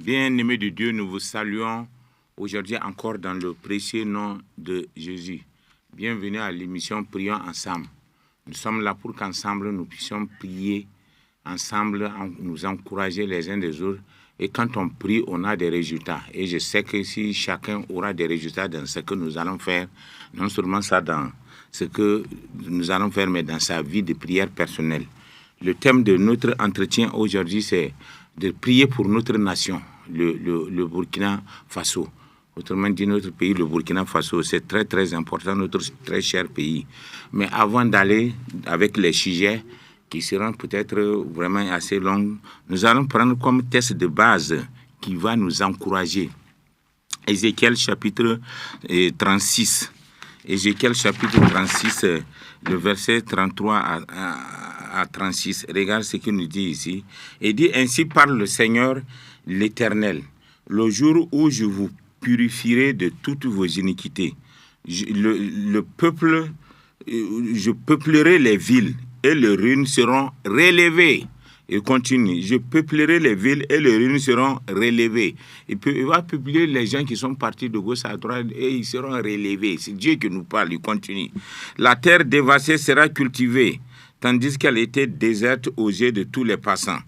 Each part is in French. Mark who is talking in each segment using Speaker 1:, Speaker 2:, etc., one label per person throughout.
Speaker 1: Bien-aimés de Dieu, nous vous saluons aujourd'hui encore dans le précieux nom de Jésus. Bienvenue à l'émission Prions ensemble. Nous sommes là pour qu'ensemble nous puissions prier ensemble, nous encourager les uns des autres. Et quand on prie, on a des résultats. Et je sais que si chacun aura des résultats dans ce que nous allons faire, non seulement ça dans ce que nous allons faire, mais dans sa vie de prière personnelle. Le thème de notre entretien aujourd'hui, c'est de prier pour notre nation, le Burkina Faso. Autrement dit, notre pays, le Burkina Faso, c'est très très important, notre très cher pays. Mais avant d'aller avec les sujets qui seront peut-être vraiment assez longs, nous allons prendre comme test de base qui va nous encourager. Ézéchiel chapitre 36. Ézéchiel chapitre 36, le verset 33 à 36. Regarde ce qu'il nous dit ici. Il dit, ainsi parle le Seigneur l'Éternel, le jour où je vous purifierai de toutes vos iniquités. Je peuplerai les villes et les ruines seront relevées. Il continue, je peuplerai les villes et les ruines seront relevées. Il va peupler les gens qui sont partis de gauche à droite et ils seront relevés. C'est Dieu qui nous parle, il continue. La terre dévastée sera cultivée, tandis qu'elle était déserte aux yeux de tous les passants.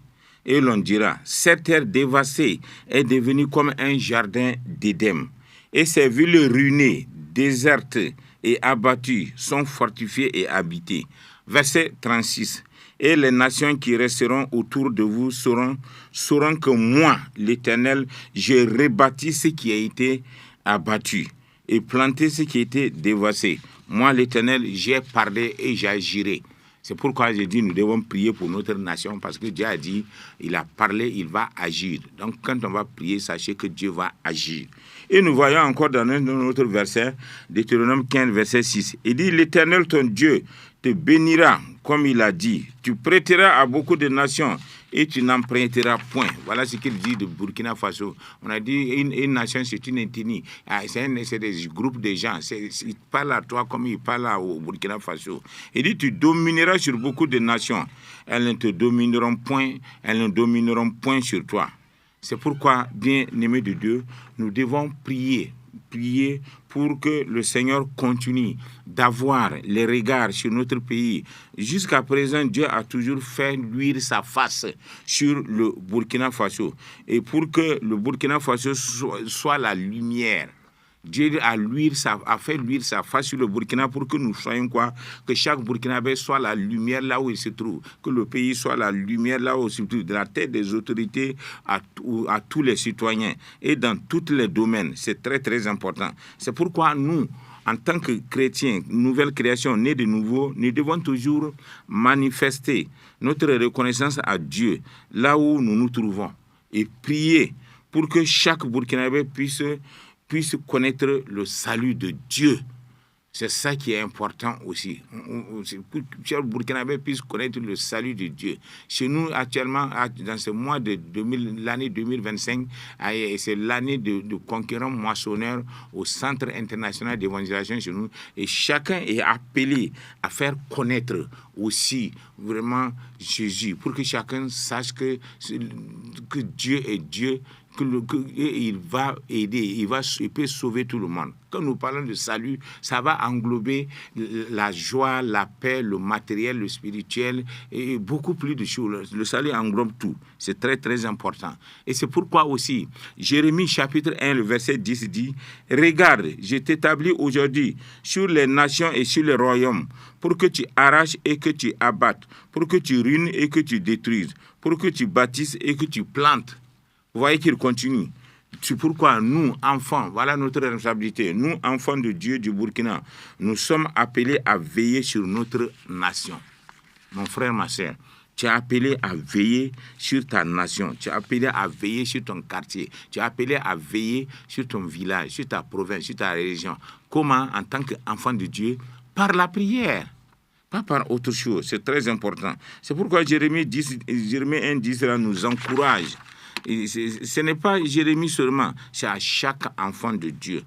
Speaker 1: Et l'on dira, cette terre dévastée est devenue comme un jardin d'Éden. Et ces villes ruinées, désertes et abattues sont fortifiées et habitées. Verset 36. Et les nations qui resteront autour de vous sauront que moi, l'Éternel, j'ai rebâti ce qui a été abattu et planté ce qui a été dévasté. Moi, l'Éternel, j'ai parlé et j'agirai. C'est pourquoi j'ai dit nous devons prier pour notre nation parce que Dieu a dit, il a parlé, il va agir. Donc quand on va prier, sachez que Dieu va agir. Et nous voyons encore dans un autre verset, Deutéronome 15, verset 6. Il dit, l'Éternel ton Dieu te bénira, comme il a dit. Tu prêteras à beaucoup de nations et tu n'emprunteras point. Voilà ce qu'il dit de Burkina Faso. On a dit, une nation, c'est une ethnie. C'est des groupes de gens. Il parle à toi comme il parle au Burkina Faso. Il dit, tu domineras sur beaucoup de nations. Elles ne te domineront point, elles ne domineront point sur toi. C'est pourquoi, bien-aimés de Dieu, nous devons prier pour que le Seigneur continue d'avoir les regards sur notre pays. Jusqu'à présent, Dieu a toujours fait luire sa face sur le Burkina Faso. Et pour que le Burkina Faso soit la lumière, Dieu a fait luire sa face sur le Burkina pour que nous soyons quoi? Que chaque Burkinabé soit la lumière là où il se trouve. Que le pays soit la lumière là où il se trouve. De la tête des autorités à tous les citoyens. Et dans tous les domaines. C'est très très important. C'est pourquoi nous, en tant que chrétiens, nouvelle création, née de nouveau, nous devons toujours manifester notre reconnaissance à Dieu là où nous nous trouvons. Et prier pour que chaque Burkinabé puisse connaître le salut de Dieu. C'est ça qui est important aussi. Que chaque Burkinabé puisse connaître le salut de Dieu. Chez nous, actuellement, dans ce mois de l'année 2025, c'est l'année de conquérant moissonneur au Centre international d'évangélisation chez nous. Et chacun est appelé à faire connaître aussi vraiment Jésus, pour que chacun sache que Dieu est Dieu, il va aider, il peut sauver tout le monde. Quand nous parlons de salut, ça va englober la joie, la paix, le matériel, le spirituel et beaucoup plus de choses. Le salut englobe tout. C'est très très important. Et c'est pourquoi aussi, Jérémie chapitre 1, le verset 10 dit, « Regarde, je t'établis aujourd'hui sur les nations et sur les royaumes, pour que tu arraches et que tu abattes, pour que tu ruines et que tu détruises, pour que tu bâtisses et que tu plantes. » Vous voyez qu'il continue. C'est pourquoi nous, enfants, voilà notre responsabilité. Nous, enfants de Dieu du Burkina, nous sommes appelés à veiller sur notre nation. Mon frère, ma soeur, tu es appelé à veiller sur ta nation. Tu es appelé à veiller sur ton quartier. Tu es appelé à veiller sur ton village, sur ta province, sur ta région. Comment, en tant qu'enfant de Dieu, par la prière. Pas par autre chose. C'est très important. C'est pourquoi Jérémie 1:10 là nous encourage. Et ce n'est pas Jérémie seulement, c'est à chaque enfant de Dieu.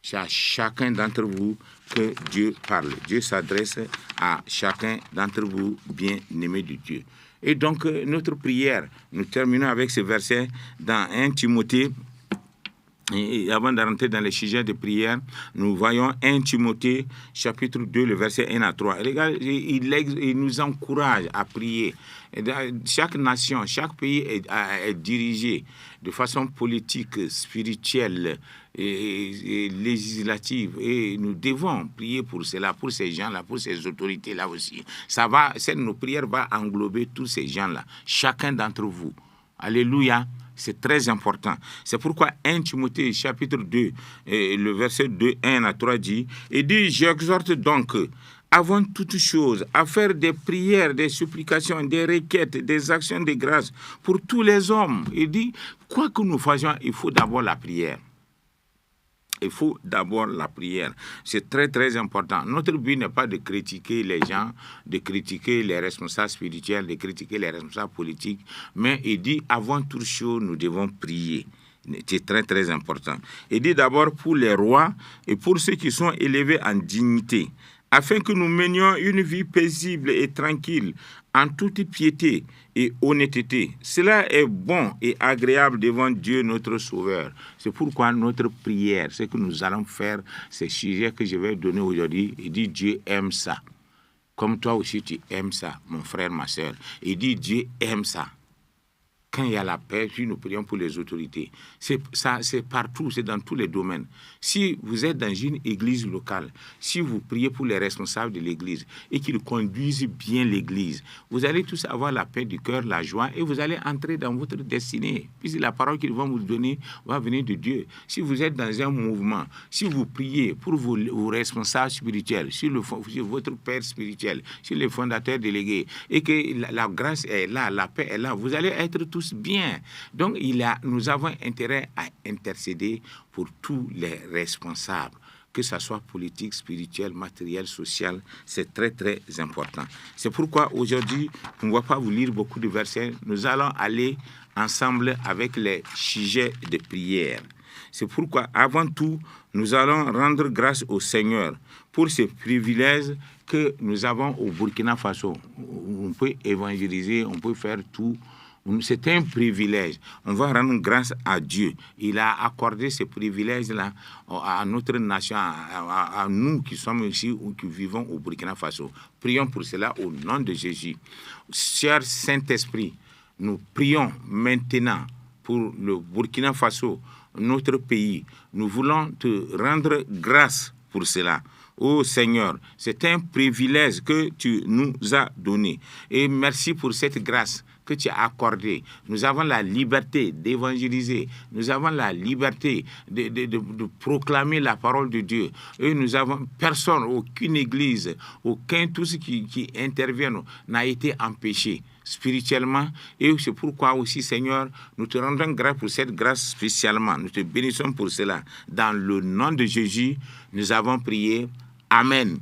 Speaker 1: C'est à chacun d'entre vous que Dieu parle. Dieu s'adresse à chacun d'entre vous, bien-aimés de Dieu. Et donc, notre prière, nous terminons avec ce verset dans 1 Timothée. Et avant de rentrer dans les sujets de prière, nous voyons 1 Timothée, chapitre 2, le verset 1 à 3. Regarde, il nous encourage à prier. Chaque nation, chaque pays est dirigé de façon politique, spirituelle et législative. Et nous devons prier pour cela, pour ces gens-là, pour ces autorités-là aussi. Nos prières vont englober tous ces gens-là, chacun d'entre vous. Alléluia. C'est très important. C'est pourquoi 1 Timothée chapitre 2, le verset 2, 1 à 3 dit, il dit, j'exhorte donc, avant toute chose, à faire des prières, des supplications, des requêtes, des actions de grâce pour tous les hommes. Il dit, quoi que nous fassions, il faut d'abord la prière. Il faut d'abord la prière. C'est très, très important. Notre but n'est pas de critiquer les gens, de critiquer les responsables spirituels, de critiquer les responsables politiques, mais il dit, avant toute chose, nous devons prier. C'est très, très important. Il dit d'abord pour les rois et pour ceux qui sont élevés en dignité, afin que nous menions une vie paisible et tranquille, en toute piété et honnêteté. Cela est bon et agréable devant Dieu notre Sauveur. C'est pourquoi notre prière, ce que nous allons faire, ces sujets que je vais donner aujourd'hui, il dit Dieu aime ça. Comme toi aussi tu aimes ça, mon frère, ma soeur. Il dit Dieu aime ça. Quand il y a la paix, puis nous prions pour les autorités. C'est partout, c'est dans tous les domaines. Si vous êtes dans une église locale, si vous priez pour les responsables de l'église et qu'ils conduisent bien l'église, vous allez tous avoir la paix du cœur, la joie, et vous allez entrer dans votre destinée. Puisque la parole qu'ils vont vous donner va venir de Dieu. Si vous êtes dans un mouvement, si vous priez pour vos responsables spirituels, sur votre père spirituel, sur les fondateurs délégués, et que la grâce est là, la paix est là, vous allez être tous bien. Donc, nous avons intérêt à intercéder pour tous les responsables, que ce soit politique, spirituel, matériel, social. C'est très, très important. C'est pourquoi aujourd'hui, on ne va pas vous lire beaucoup de versets. Nous allons aller ensemble avec les sujets de prière. C'est pourquoi, avant tout, nous allons rendre grâce au Seigneur pour ce privilège que nous avons au Burkina Faso. On peut évangéliser, on peut faire tout. C'est un privilège. On va rendre grâce à Dieu. Il a accordé ce privilège-là à notre nation, à nous qui sommes ici ou qui vivons au Burkina Faso. Prions pour cela au nom de Jésus. Cher Saint-Esprit, nous prions maintenant pour le Burkina Faso, notre pays. Nous voulons te rendre grâce pour cela. Ô Seigneur, c'est un privilège que tu nous as donné. Et merci pour cette grâce que tu as accordé. Nous avons la liberté d'évangéliser. Nous avons la liberté de proclamer la parole de Dieu. Et nous avons personne, aucune église, aucun, tout ce qui intervient n'a été empêché spirituellement. Et c'est pourquoi aussi, Seigneur, nous te rendons grâce pour cette grâce spécialement. Nous te bénissons pour cela. Dans le nom de Jésus, nous avons prié. Amen.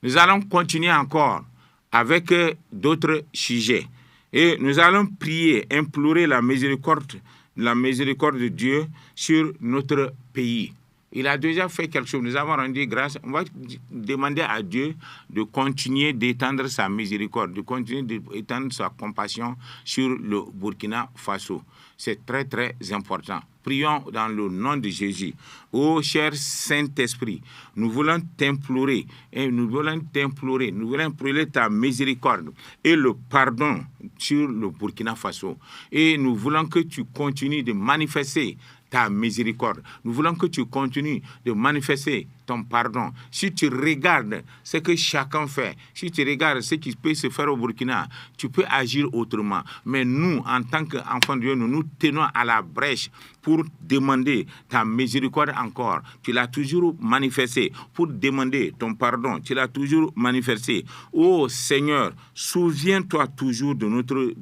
Speaker 1: Nous allons continuer encore avec d'autres sujets. Et nous allons prier, implorer la miséricorde de Dieu sur notre pays. Il a déjà fait quelque chose. Nous avons rendu grâce. On va demander à Dieu de continuer d'étendre sa miséricorde, de continuer d'étendre sa compassion sur le Burkina Faso. C'est très, très important. Prions dans le nom de Jésus. Ô cher Saint-Esprit, nous voulons t'implorer, nous voulons implorer ta miséricorde et le pardon sur le Burkina Faso. Et nous voulons que tu continues de manifester ta miséricorde. Nous voulons que tu continues de manifester ton pardon. Si tu regardes ce que chacun fait, si tu regardes ce qui peut se faire au Burkina, tu peux agir autrement. Mais nous, en tant qu'enfants de Dieu, nous nous tenons à la brèche pour demander ta miséricorde encore. Tu l'as toujours manifesté. Pour demander ton pardon, tu l'as toujours manifesté. Ô Seigneur, souviens-toi toujours de notre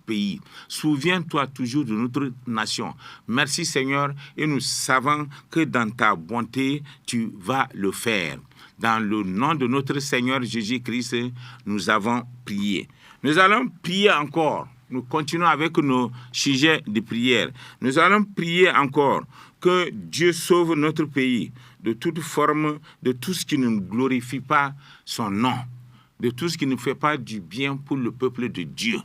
Speaker 1: pays. Souviens-toi toujours de notre nation. Merci Seigneur, et nous savons que dans ta bonté, tu vas le faire. Dans le nom de notre Seigneur Jésus-Christ, nous avons prié. Nous allons prier encore. Nous continuons avec nos sujets de prière. Nous allons prier encore que Dieu sauve notre pays de toute forme, de tout ce qui ne glorifie pas son nom, de tout ce qui ne fait pas du bien pour le peuple de Dieu.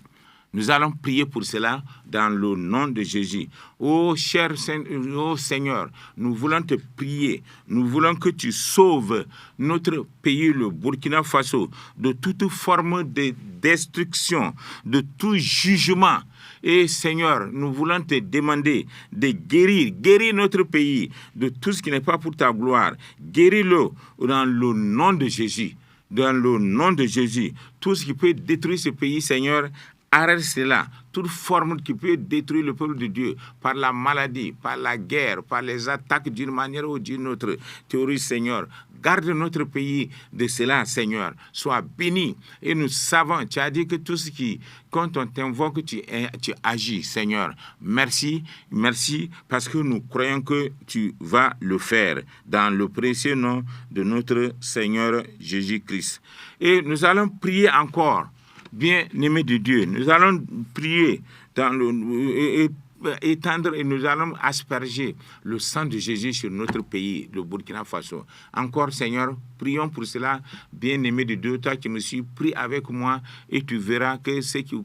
Speaker 1: Nous allons prier pour cela dans le nom de Jésus. Oh Seigneur, nous voulons te prier. Nous voulons que tu sauves notre pays, le Burkina Faso, de toute forme de destruction, de tout jugement. Et Seigneur, nous voulons te demander de guérir notre pays de tout ce qui n'est pas pour ta gloire. Guéris-le dans le nom de Jésus. Dans le nom de Jésus. Tout ce qui peut détruire ce pays, Seigneur, arrête cela. Toute forme qui peut détruire le peuple de Dieu par la maladie, par la guerre, par les attaques d'une manière ou d'une autre. Théorie, Seigneur, garde notre pays de cela, Seigneur. Sois béni. Et nous savons, tu as dit que tout ce qui, quand on t'invoque, tu agis, Seigneur. Merci, parce que nous croyons que tu vas le faire dans le précieux nom de notre Seigneur Jésus-Christ. Et nous allons prier encore. Bien-aimés de Dieu, nous allons prier étendre et nous allons asperger le sang de Jésus sur notre pays, le Burkina Faso. Encore, Seigneur, prions pour cela, bien-aimé de Dieu, toi qui me suis, prie avec moi et tu verras que ce que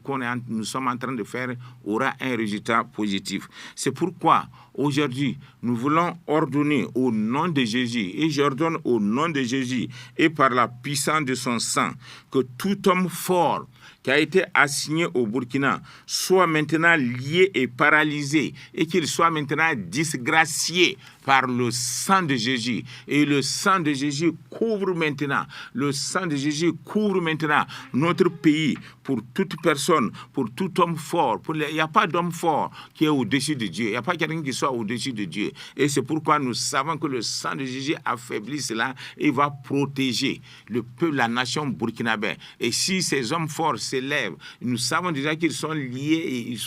Speaker 1: nous sommes en train de faire aura un résultat positif. C'est pourquoi aujourd'hui, nous voulons ordonner au nom de Jésus, et j'ordonne au nom de Jésus et par la puissance de son sang, que tout homme fort qui a été assigné au Burkina soit maintenant lié et paralysé et qu'il soit maintenant disgracié par le sang de Jésus. Et le sang de Jésus couvre maintenant, notre pays pour toute personne, pour tout homme fort. Il n'y a pas d'homme fort qui est au-dessus de Dieu. Il n'y a pas quelqu'un qui soit au-dessus de Dieu. Et c'est pourquoi nous savons que le sang de Jésus affaiblit cela et va protéger le peuple, la nation burkinabé. Et si ces hommes forts s'élèvent, nous savons déjà qu'ils sont liés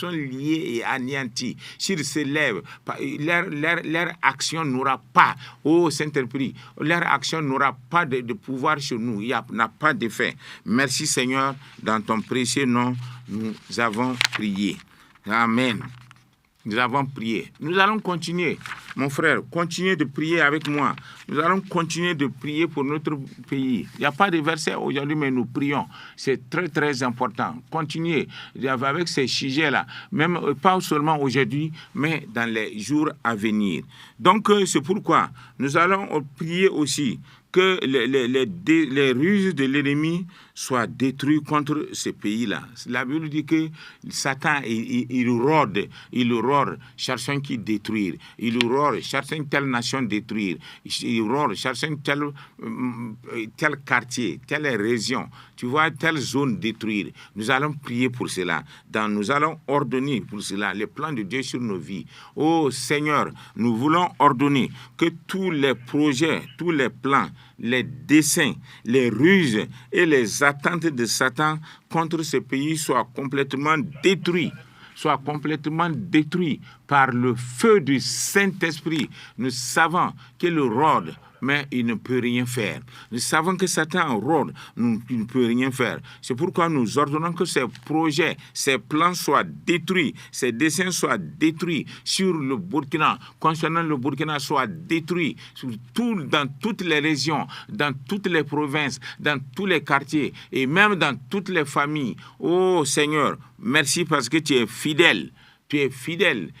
Speaker 1: et anéantis. S'ils s'élèvent, leur action n'aura pas, Saint-Esprit, leur action n'aura pas de pouvoir sur nous. Il n'a pas d'effet. Merci Seigneur, dans ton précieux nom, nous avons prié. Amen. Nous avons prié. Nous allons continuer, mon frère, continuez de prier avec moi. Nous allons continuer de prier pour notre pays. Il n'y a pas de verset aujourd'hui, mais nous prions. C'est très, très important. Continuez avec ces sujets-là, même pas seulement aujourd'hui, mais dans les jours à venir. Donc, c'est pourquoi nous allons prier aussi que les ruses de l'ennemi soient détruites contre ce pays-là. La Bible dit que Satan, il rôde, cherchant qui détruire. Il rôde, cherchant telle nation détruire. Il rôde, cherchant tel quartier, telle région, tu vois, telle zone détruire. Nous allons prier pour cela. Nous allons ordonner pour cela les plans de Dieu sur nos vies. Oh Seigneur, nous voulons ordonner que tous les projets, tous les plans, les desseins, les ruses et les attentes de Satan contre ce pays soient complètement détruits. Par le feu du Saint-Esprit. Nous savons qu'il rôde, mais il ne peut rien faire. Nous savons que Satan rôde, il ne peut rien faire. C'est pourquoi nous ordonnons que ces projets, ces plans soient détruits, ces desseins soient détruits sur le Burkina, concernant le Burkina, soient détruits dans toutes les régions, dans toutes les provinces, dans tous les quartiers et même dans toutes les familles. Oh Seigneur, merci parce que tu es fidèle. Tu es fidèle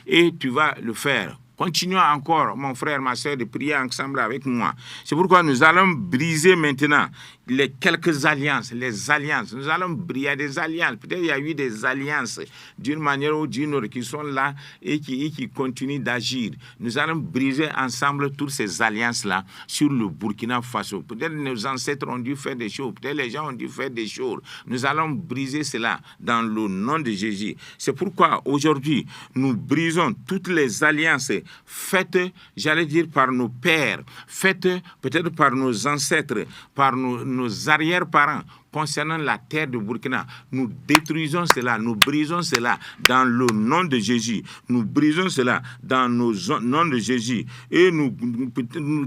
Speaker 1: et tu vas le faire. Continuons encore, mon frère, ma soeur, de prier ensemble avec moi. C'est pourquoi nous allons briser maintenant les quelques alliances, les alliances. Nous allons briser des alliances. Peut-être il y a eu des alliances d'une manière ou d'une autre qui sont là et qui continuent d'agir. Nous allons briser ensemble toutes ces alliances-là sur le Burkina Faso. Peut-être nos ancêtres ont dû faire des choses. Peut-être les gens ont dû faire des choses. Nous allons briser cela dans le nom de Jésus. C'est pourquoi aujourd'hui, nous brisons toutes les alliances faites, j'allais dire, par nos pères, faites peut-être par nos ancêtres, par nos arrière-parents, concernant la terre de Burkina. Nous détruisons cela, nous brisons cela dans le nom de Jésus. Nous brisons cela dans le nom de Jésus. Et nous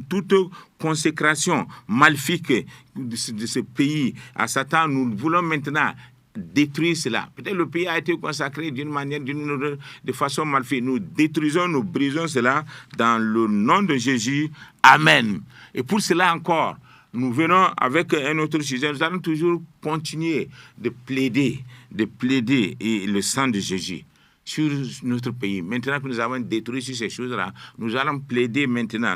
Speaker 1: toute consécration maléfique de ce pays à Satan, nous voulons maintenant détruire cela. Peut-être le pays a été consacré d'une manière, de façon mal faite. Nous détruisons, nous brisons cela dans le nom de Jésus. Amen. Et pour cela encore, nous venons avec un autre sujet. Nous allons toujours continuer de plaider et le sang de Jésus sur notre pays. Maintenant que nous avons détruit sur ces choses-là, nous allons plaider maintenant.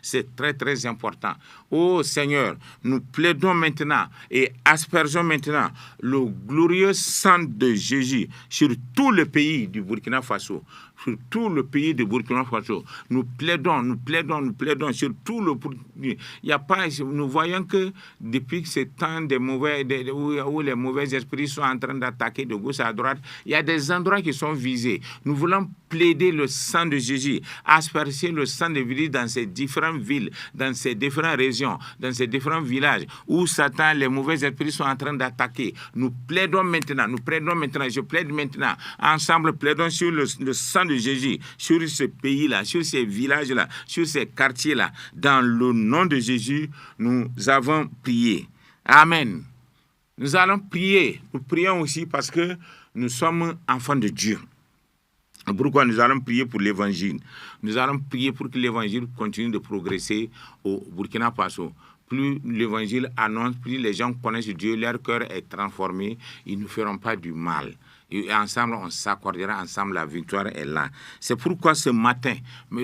Speaker 1: C'est très, très important. Oh Seigneur, nous plaidons maintenant et aspergeons maintenant le glorieux sang de Jésus sur tout le pays du Burkina Faso. Sur tout le pays de Burkina Faso. Nous plaidons sur tout le... Il y a pas, nous voyons que depuis que ce temps où les mauvais esprits sont en train d'attaquer de gauche à droite, il y a des endroits qui sont visés. Nous voulons plaider le sang de Jésus, asperger le sang de Jésus dans ces différentes villes, dans ces différentes régions, dans ces différents villages où Satan, les mauvais esprits sont en train d'attaquer. Nous plaidons maintenant, je plaide maintenant. Ensemble, plaidons sur le sang de Jésus, sur ce pays-là, sur ces villages-là, sur ces quartiers-là. Dans le nom de Jésus, nous avons prié. Amen. Nous allons prier. Nous prions aussi parce que nous sommes enfants de Dieu. Pourquoi nous allons prier pour l'évangile? Nous allons prier pour que l'évangile continue de progresser au Burkina Faso. Plus l'évangile annonce, plus les gens connaissent Dieu, leur cœur est transformé, ils ne feront pas du mal. Et ensemble, on s'accordera ensemble, la victoire est là. C'est pourquoi ce matin,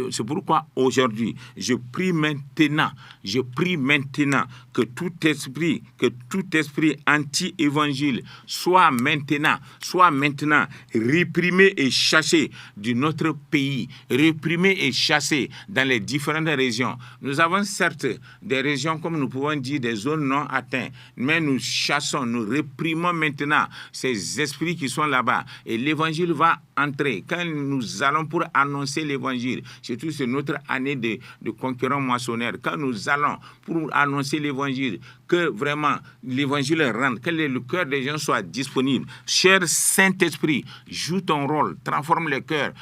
Speaker 1: c'est pourquoi aujourd'hui, je prie maintenant que tout esprit anti-évangile soit maintenant réprimé et chassé de notre pays, réprimé et chassé dans les différentes régions. Nous avons certes des régions, comme nous pouvons dire, des zones non atteintes, mais nous chassons, nous réprimons maintenant ces esprits qui sont là-bas. Et l'évangile va entrer. Quand nous allons pour annoncer l'évangile, surtout c'est notre année de conquérants moissonneurs, quand nous allons pour annoncer l'évangile, que vraiment l'évangile rentre, que le cœur des gens soit disponible. Cher Saint-Esprit, joue ton rôle, transforme les cœurs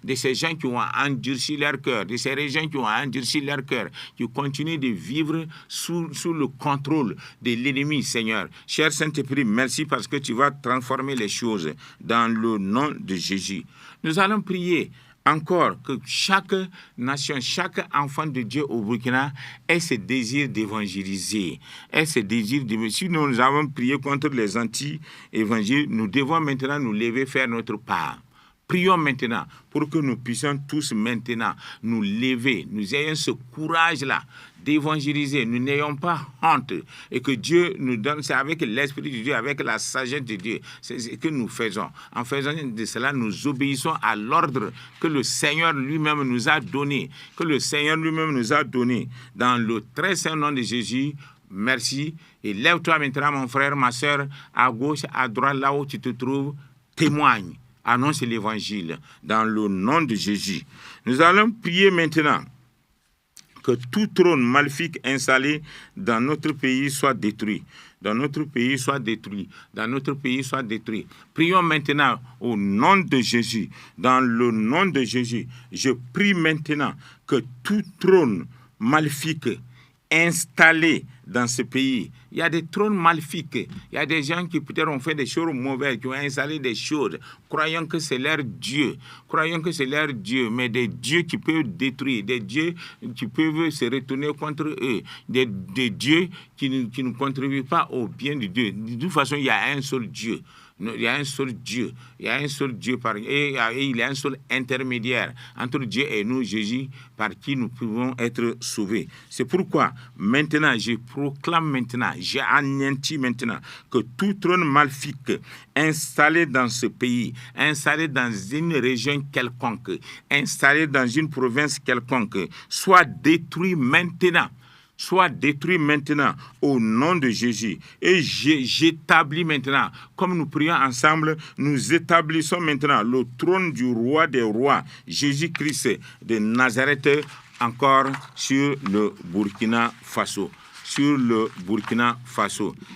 Speaker 1: de ces gens qui ont endurci leur cœur, de ces régions qui ont endurci leur cœur, qui continuent de vivre sous le contrôle de l'ennemi, Seigneur. Cher Saint-Esprit, merci parce que tu vas transformer les choses dans le nom de Jésus. Nous allons prier encore que chaque nation, chaque enfant de Dieu au Burkina ait ce désir d'évangéliser, Si nous avons prié contre les anti-évangiles, nous devons maintenant nous lever, faire notre part. Prions maintenant pour que nous puissions tous maintenant nous lever, nous ayons ce courage-là d'évangéliser, nous n'ayons pas honte et que Dieu nous donne, c'est avec l'Esprit de Dieu, avec la sagesse de Dieu, c'est ce que nous faisons. En faisant de cela, nous obéissons à l'ordre que le Seigneur lui-même nous a donné, dans le très saint nom de Jésus. Merci et lève-toi maintenant mon frère, ma soeur, à gauche, à droite, là où tu te trouves, témoigne. Annonce l'évangile dans le nom de Jésus. Nous allons prier maintenant que tout trône maléfique installé dans notre pays soit détruit. Prions maintenant au nom de Jésus. Dans le nom de Jésus, je prie maintenant que tout trône maléfique installés dans ce pays. Il y a des trônes maléfiques. Il y a des gens qui peut-être ont fait des choses mauvaises, qui ont installé des choses, croyant que c'est leur Dieu, mais des dieux qui peuvent détruire, des dieux qui peuvent se retourner contre eux, des dieux qui ne contribuent pas au bien de Dieu. De toute façon, il y a un seul Dieu. Il y a un seul Dieu, et il y a un seul intermédiaire entre Dieu et nous, Jésus, par qui nous pouvons être sauvés. C'est pourquoi maintenant, j'ai anéanti maintenant que tout trône maléfique installé dans ce pays, installé dans une région quelconque, installé dans une province quelconque, soit détruit maintenant au nom de Jésus. Et j'établis maintenant, comme nous prions ensemble, nous établissons maintenant le trône du roi des rois, Jésus-Christ de Nazareth, encore sur le Burkina Faso.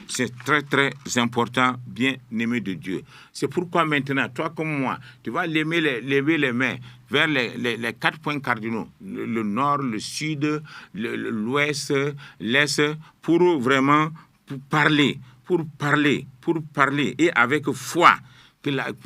Speaker 1: C'est très, très important, bien-aimé de Dieu. C'est pourquoi maintenant, toi comme moi, tu vas lever les mains vers les 4 points cardinaux, le nord, le sud, l'ouest, l'est, pour vraiment parler, et avec foi,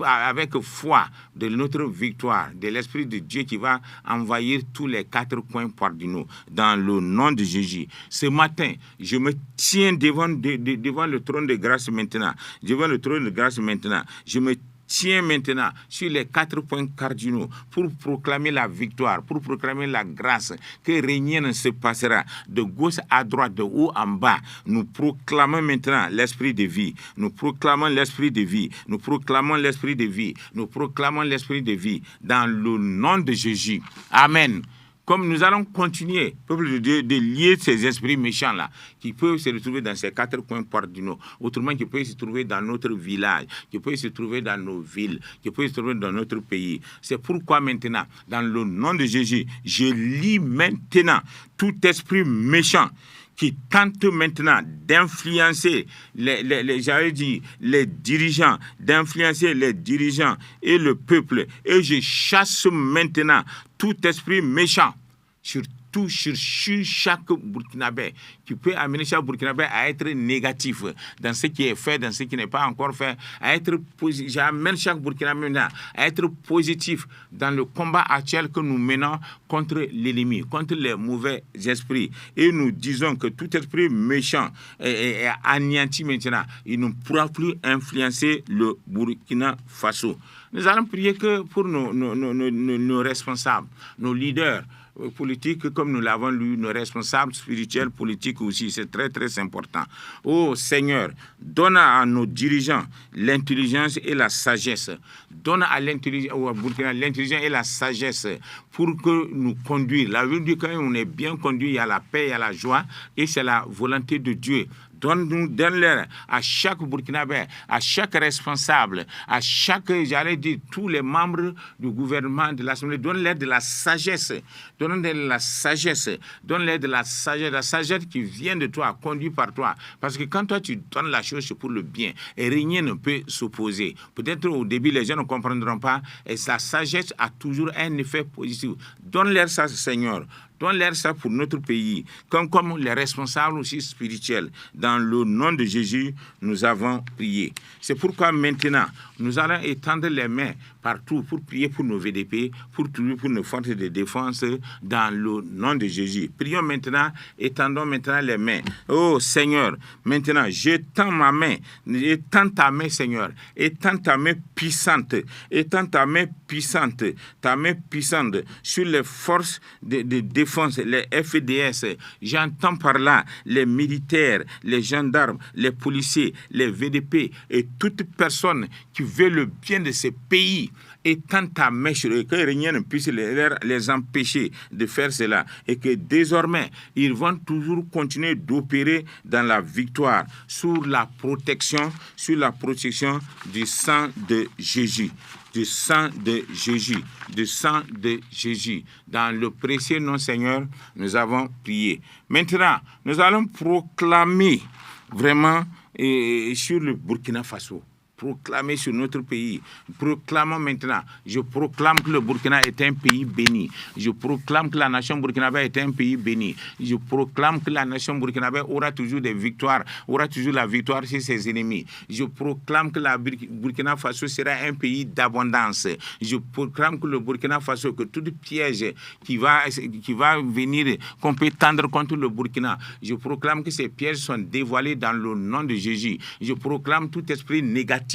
Speaker 1: avec foi de notre victoire, de l'Esprit de Dieu qui va envahir tous les 4 coins cardinaux, dans le nom de Jésus. Ce matin, je me tiens devant le trône de grâce maintenant. Devant le trône de grâce maintenant. Je me tiens maintenant sur les 4 points cardinaux pour proclamer la victoire, pour proclamer la grâce, que rien ne se passera. De gauche à droite, de haut en bas, nous proclamons maintenant l'esprit de vie. Nous proclamons l'esprit de vie. Nous proclamons l'esprit de vie. Nous proclamons l'esprit de vie dans le nom de Jésus. Amen. Comme nous allons continuer, peuple de Dieu, de lier ces esprits méchants-là, qui peuvent se retrouver dans ces 4 coins cardinaux, autrement qui peuvent se trouver dans notre village, qui peuvent se trouver dans nos villes, qui peuvent se trouver dans notre pays. C'est pourquoi maintenant, dans le nom de Jésus, je lie maintenant tout esprit méchant qui tente maintenant d'influencer les dirigeants, d'influencer les dirigeants et le peuple. Et je chasse maintenant tout esprit méchant sur chaque Burkinabé, qui peut amener chaque Burkinabé à être négatif dans ce qui est fait, dans ce qui n'est pas encore fait, j'amène chaque Burkinabé à être positif dans le combat actuel que nous menons contre l'ennemi, contre les mauvais esprits. Et nous disons que tout esprit méchant est anéanti maintenant. Il ne pourra plus influencer le Burkina Faso. Nous allons prier que pour nos responsables, nos leaders politiques, comme nous l'avons lu, nos responsables spirituels, politiques aussi, c'est très très important. Oh Seigneur, donne à nos dirigeants l'intelligence et la sagesse. Donne à l'intelligence et la sagesse pour que nous conduire. La vie du quand on est bien conduit, il y a la paix, il y a la joie, et c'est la volonté de Dieu. Donne-leur à chaque Burkinabé, à chaque responsable, à chaque, tous les membres du gouvernement, de l'Assemblée, donne-leur de la sagesse. Donne-leur de la sagesse. Donne-leur de la sagesse qui vient de toi, conduite par toi. Parce que quand toi, tu donnes la chose, c'est pour le bien. Et rien ne peut s'opposer. Peut-être au début, les gens ne comprendront pas. Et sa sagesse a toujours un effet positif. Donne-leur ça, Seigneur. Donne-leur ça pour notre pays, comme les responsables aussi spirituels. Dans le nom de Jésus, nous avons prié. C'est pourquoi maintenant, nous allons étendre les mains partout pour prier pour nos VDP, pour nos forces de défense, dans le nom de Jésus. Prions maintenant, étendons maintenant les mains. Oh Seigneur, maintenant, j'étends ma main, étends ta main, Seigneur, étends ta main puissante, étends ta main puissante sur les forces de défense, les FDS. J'entends par là les militaires, les gendarmes, les policiers, les VDP et toute personne qui veut le bien de ce pays. Étends ta main sur eux, que rien ne puisse les empêcher de faire cela. Et que désormais, ils vont toujours continuer d'opérer dans la victoire, sur la protection du sang de Jésus. Du sang de Jésus, du sang de Jésus. Dans le précieux nom, Seigneur, nous avons prié. Maintenant, nous allons proclamer vraiment sur le Burkina Faso. Proclamer sur notre pays. Proclamons maintenant. Je proclame que le Burkina est un pays béni. Je proclame que la nation burkinabé est un pays béni. Je proclame que la nation burkinabé aura toujours des victoires, aura toujours la victoire sur ses ennemis. Je proclame que la Burkina Faso sera un pays d'abondance. Je proclame que le Burkina Faso, que tout piège qui va venir, qu'on peut tendre contre le Burkina, je proclame que ces pièges sont dévoilés dans le nom de Jésus. Je proclame tout esprit négatif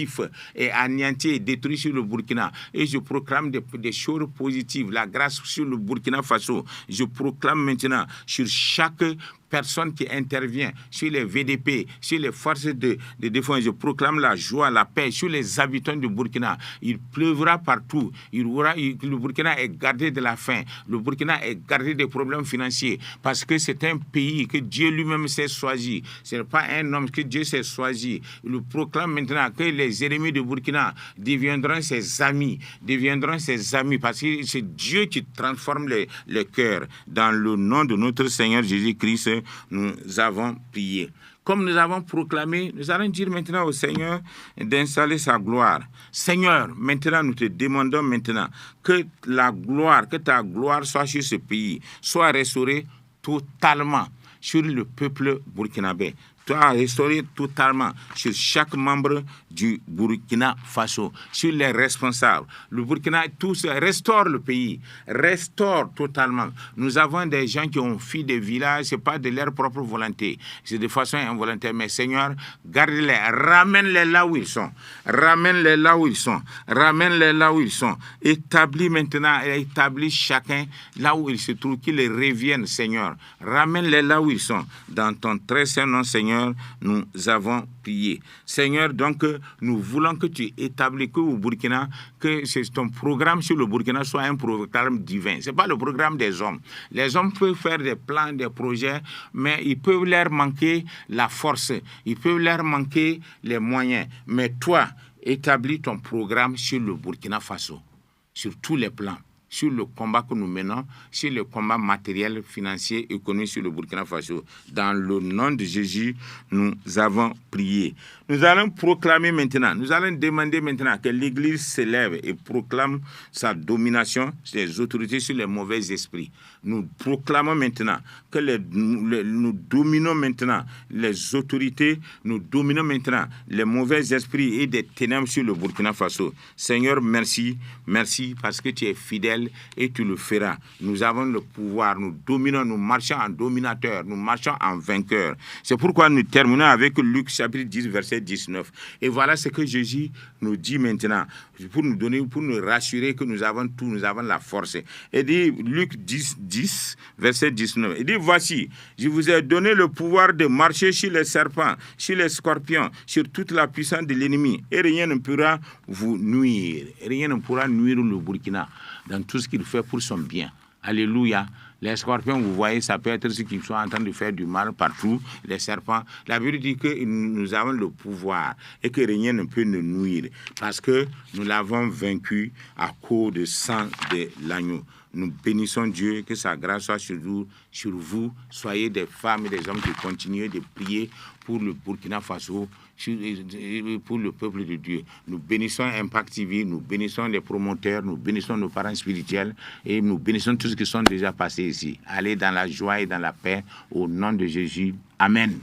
Speaker 1: et anéanti et détruit sur le Burkina. Et je proclame des choses positives, la grâce sur le Burkina Faso. Je proclame maintenant sur chaque personne qui intervient, sur les VDP, sur les forces de défense. Je proclame la joie, la paix sur les habitants du Burkina. Il pleuvra partout. Le Burkina est gardé de la faim. Le Burkina est gardé des problèmes financiers parce que c'est un pays que Dieu lui-même s'est choisi. Ce n'est pas un homme que Dieu s'est choisi. Il proclame maintenant que les ennemis du Burkina deviendront ses amis. Parce que c'est Dieu qui transforme les cœurs. Dans le nom de notre Seigneur Jésus-Christ, nous avons prié. Comme nous avons proclamé, nous allons dire maintenant au Seigneur d'installer sa gloire. Seigneur, maintenant nous te demandons maintenant que ta gloire soit sur ce pays, soit restaurée totalement sur le peuple burkinabé. Toi, restaurer totalement sur chaque membre du Burkina Faso, sur les responsables. Le Burkina, tous, restaure le pays, restaure totalement. Nous avons des gens qui ont fui des villages, ce n'est pas de leur propre volonté, c'est de façon involontaire. Mais Seigneur, garde-les, ramène-les là où ils sont, ramène-les là où ils sont, ramène-les là où ils sont. Établis maintenant, établis chacun là où il se trouve, qu'ils reviennent, Seigneur. Ramène-les là où ils sont. Dans ton très saint nom, Seigneur, nous avons prié. Seigneur, donc, nous voulons que tu établis que au Burkina, que ton programme sur le Burkina soit un programme divin. Ce n'est pas le programme des hommes. Les hommes peuvent faire des plans, des projets, mais ils peuvent leur manquer la force, ils peuvent leur manquer les moyens. Mais toi, établis ton programme sur le Burkina Faso, sur tous les plans, sur le combat que nous menons, sur le combat matériel, financier, économique sur le Burkina Faso. Dans le nom de Jésus, nous avons prié. Nous allons proclamer maintenant, nous allons demander maintenant que l'Église s'élève et proclame sa domination sur les autorités, sur les mauvais esprits. Nous proclamons maintenant que nous dominons maintenant les autorités, nous dominons maintenant les mauvais esprits et des ténèbres sur le Burkina Faso. Seigneur, merci, merci parce que tu es fidèle et tu le feras. Nous avons le pouvoir, nous dominons, nous marchons en dominateur, nous marchons en vainqueur. C'est pourquoi nous terminons avec Luc chapitre 10, verset 19. Et voilà ce que Jésus nous dit maintenant, pour nous donner, pour nous rassurer que nous avons tout, nous avons la force. Et dit Luc 10, verset 19. Il dit, voici, je vous ai donné le pouvoir de marcher sur les serpents, sur les scorpions, sur toute la puissance de l'ennemi. Et rien ne pourra vous nuire. Rien ne pourra nuire le Burkina dans tout ce qu'il fait pour son bien. Alléluia. Les scorpions, vous voyez, ça peut être ceux qui sont en train de faire du mal partout. Les serpents, la Bible dit que nous avons le pouvoir et que rien ne peut nous nuire parce que nous l'avons vaincu à cause du sang de l'agneau. Nous bénissons Dieu, que sa grâce soit sur vous. Soyez des femmes et des hommes qui continuent de prier pour le Burkina Faso, pour le peuple de Dieu. Nous bénissons Impact TV, nous bénissons les promoteurs, nous bénissons nos parents spirituels et nous bénissons tous ceux qui sont déjà passés ici. Allez dans la joie et dans la paix au nom de Jésus. Amen.